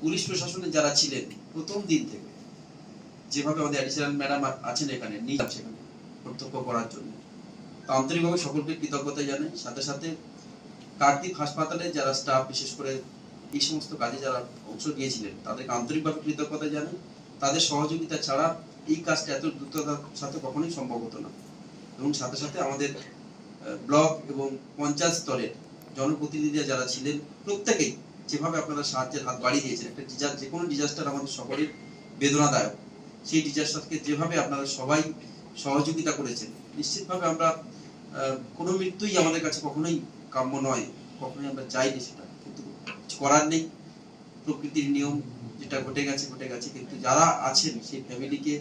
Police প্রশাসনে যারা ছিলেন প্রথম দিন থেকে, যেভাবে আমাদের অ্যাডিশনাল ম্যাডাম আছেন এখানে নিয়ে সেখানে কর্তব্য করার জন্য, তো আন্তরিকভাবে সকলকে কৃতজ্ঞতা জানাই। সাথে সাথে কাকদ্বীপ হাসপাতালে যারা স্টাফ, বিশেষ করে এই সমস্ত কাজে যারা অংশ নিয়েছিলেন তাদেরকে আন্তরিকভাবে কৃতজ্ঞতা জানাই। তাদের সহযোগিতা ছাড়া এই কাজটা এত দ্রুততার সাথে কখনোই সম্ভব হতো না। এবং সাথে সাথে আমাদের ব্লক এবং পঞ্চায়েত স্তরের জনপ্রতিনিধিরা যারা ছিলেন প্রত্যেকেই যেভাবে আপনারা সাহায্যের হাত বাড়িয়ে দিয়েছেন, একটা যে কোনো ডিজাস্টার আমাদের সকলের বেদনাদায়ক, সেই ডিজাস্টারকে যেভাবে আপনারা সবাই সহযোগিতা করেছেন, নিশ্চিতভাবে আমরা কোনো মৃত্যুই আমাদের কাছে কখনোই কাম্য নয়, কখনোই আমরা চাইনি সেটা, কিন্তু করার নেই, প্রকৃতির নিয়ম, যেটা ঘটে গেছে। কিন্তু যারা আছেন সেই ফ্যামিলিকে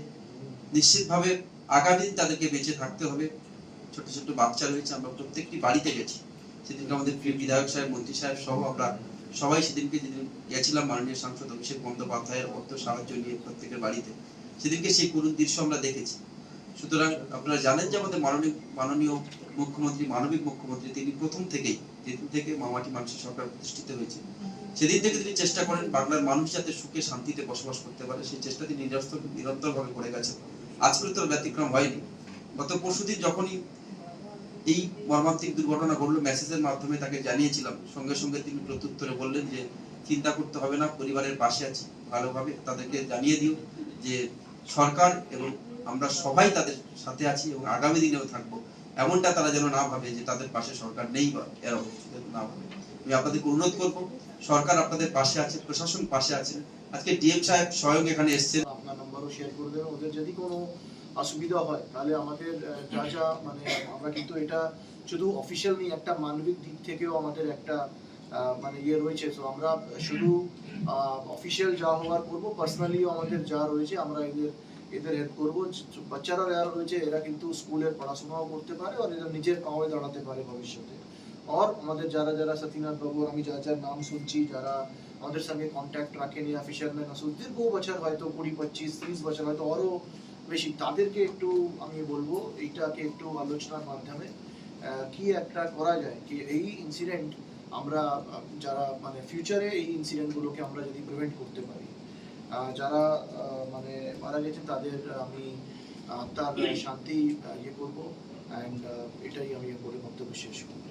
নিশ্চিতভাবে আগামী দিন তাদেরকে বেঁচে থাকতে হবে। ছোট ছোট বাচ্চা রয়েছে, আমরা প্রত্যেকটি বাড়িতে গেছি সেদিনকে, আমাদের প্রিয় বিধায়ক সাহেব, মন্ত্রী সাহেব সহ আমরা সবাই সেদিনকে যেদিন গেছিলাম মাননীয় সাংসদ অভিষেক বন্দ্যোপাধ্যায়ের অর্থ সাহায্য নিয়ে প্রত্যেকের বাড়িতে, সেদিনকে সেই করুণ দৃশ্য আমরা দেখেছি। সুতরাং আপনারা জানেন যে আমাদের মাননীয় মুখ্যমন্ত্রী, মানবিক মুখ্যমন্ত্রী, তিনি প্রথম থেকেই, যেদিন থেকে মামাটি মানুষের সরকার প্রতিষ্ঠিত হয়েছে, সেদিন থেকে তিনি চেষ্টা করেন বাংলার মানুষ যাতে সুখে শান্তিতে বসবাস করতে পারে, সেই চেষ্টা তিনি নিরন্তর ভাবে করে গেছেন। আজকের তো ব্যতিক্রম হয়নি। গত পরশুদিন যখনই এই মর্মান্তিক দুর্ঘটনা ঘটলো, মেসেজের মাধ্যমে তাকে জানিয়েছিলাম, সঙ্গে সঙ্গে তিনি প্রত্যুত্তরে বললেন যে চিন্তা করতে হবে না, পরিবারের পাশে আছি, ভালোভাবে তাদেরকে জানিয়ে দিও যে সরকার এবং আমরা সবাই তাদের সাথে আছি এবং আগামী দিনেও থাকবো। এমনটা তারা যেন না ভাবে যে তাদের পাশে সরকার নেই, বা এরকম না ভাবে। আমি আপনাদেরকে অনুরোধ করবো, সরকার আপনাদের পাশে আছে, প্রশাসন পাশে আছে। আজকে ডিএম সাহেব স্বয়ং এখানে এসেছেন, আপনার নাম্বারও শেয়ার করে দেবেন। ওদের যদি কোনো অসুবিধা হয় তাহলে আমাদের যা মানে আমরা কিন্তু এটা শুধু অফিসিয়াল নেই, একটা মানবিক দিক থেকেও আমাদের একটা মানে ইয়ে রয়েছে। তো আমরা শুধু অফিসিয়াল যা হওয়ার করবো, পার্সোনালিও আমাদের যা রয়েছে আমরা এদের হেল্প করবো। বাচ্চারা যারা রয়েছে এরা কিন্তু স্কুলের পড়াশোনাও করতে পারে আর এরা নিজের পায়ে দাঁড়াতে পারে ভবিষ্যতে। আর আমাদের যারা সতীনাথ বাবু, আমি যার নাম শুনছি, যারা আমাদের সঙ্গে কন্ট্যাক্ট রাখেন ইয়া ফিশারম্যান আসুন, দীর্ঘ বছর, হয়তো 20, 25, 30 বছর, হয়তো আরো বেশি, তাদেরকে একটু আমি বলবো এইটাকে একটু আলোচনার মাধ্যমে কি একটা করা যায়, কি এই ইনসিডেন্ট আমরা যারা মানে ফিউচারে এই ইনসিডেন্টগুলোকে আমরা যদি প্রিভেন্ট করতে পারি। যারা মানে মারা গেছেন তাদের আমি তার শান্তি ইয়ে করবো, অ্যান্ড এটাই আমি বলে বক্তব্য শেষ করবো।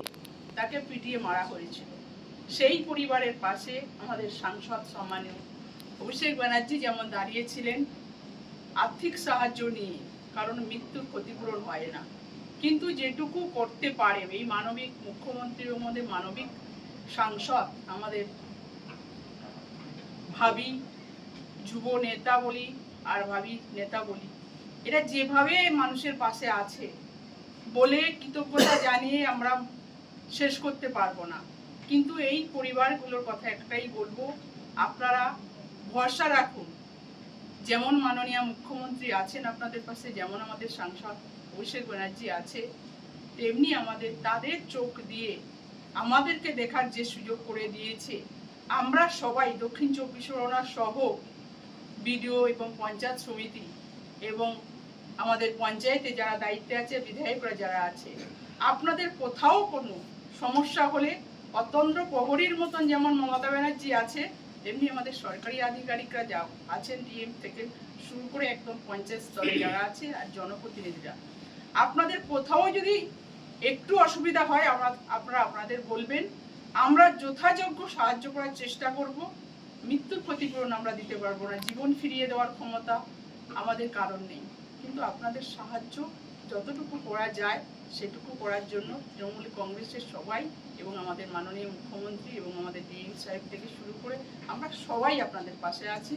তাকে পিটিয়ে মারা হয়েছিল, সেই পরিবারের পাশে আমাদের সাংসদ সম্মানীয় অভিষেক ব্যানার্জি যেমন দাঁড়িয়েছিলেন আর্থিক সাহায্য নিয়ে, কারণ মৃত্যুর ক্ষতিপূরণ হয় না, কিন্তু যেটুকু করতে পারে এই মানবিক মুখ্যমন্ত্রীর মধ্যে মানবিক সাংসদ, আমাদের ভাবি যুব নেতা বলি আর ভাবি নেতা বলি, এরা যেভাবে মানুষের পাশে আছে বলে কৃতজ্ঞতা জানিয়ে আমরা শেষ করতে পারবো না। কিন্তু এই পরিবারগুলোর কথা একটাই বলবো, আপনারা ভরসা রাখুন, যেমন মাননীয় মুখ্যমন্ত্রী আছেন আপনাদের পাশে, যেমন আমাদের সাংসদ অভিষেক ব্যানার্জি আছে, তেমনি আমাদের তাদের চোখ দিয়ে আমাদেরকে দেখার যে সুযোগ করে দিয়েছে, আমরা সবাই দক্ষিণ 24 পরগনা সহ বিডিও এবং পঞ্চায়েত সমিতি এবং আমাদের পঞ্চায়েতে যারা দায়িত্বে আছে, বিধায়করা যারা আছে, আপনাদের কোথাও কোনো সমস্যা হলে অতন্দ্র প্রহরীর মতন যেমন মমতা ব্যানার্জি আছে, তেমনি আমাদের সরকারি আধিকারিকরা যা আছেন, ডিএম থেকে শুরু করে একদম পঞ্চায়েত স্তরে যারা আছে আর জনপ্রতিনিধিরা, আপনাদের কোথাও যদি একটু অসুবিধা হয় আপনারা আপনাদের বলবেন, আমরা যথাযোগ্য সাহায্য করার চেষ্টা করব। মৃত্যুর ক্ষতিপূরণ আমরা দিতে পারবো না, জীবন ফিরিয়ে দেওয়ার ক্ষমতা আমাদের কারণ নেই, কিন্তু আপনাদের সাহায্য যতটুকু করা যায় সেটুকু করার জন্য তৃণমূল কংগ্রেসের সবাই এবং আমাদের মাননীয় মুখ্যমন্ত্রী এবং আমাদের ডিএম সাহেব থেকে শুরু করে আমরা সবাই আপনাদের পাশে আছি।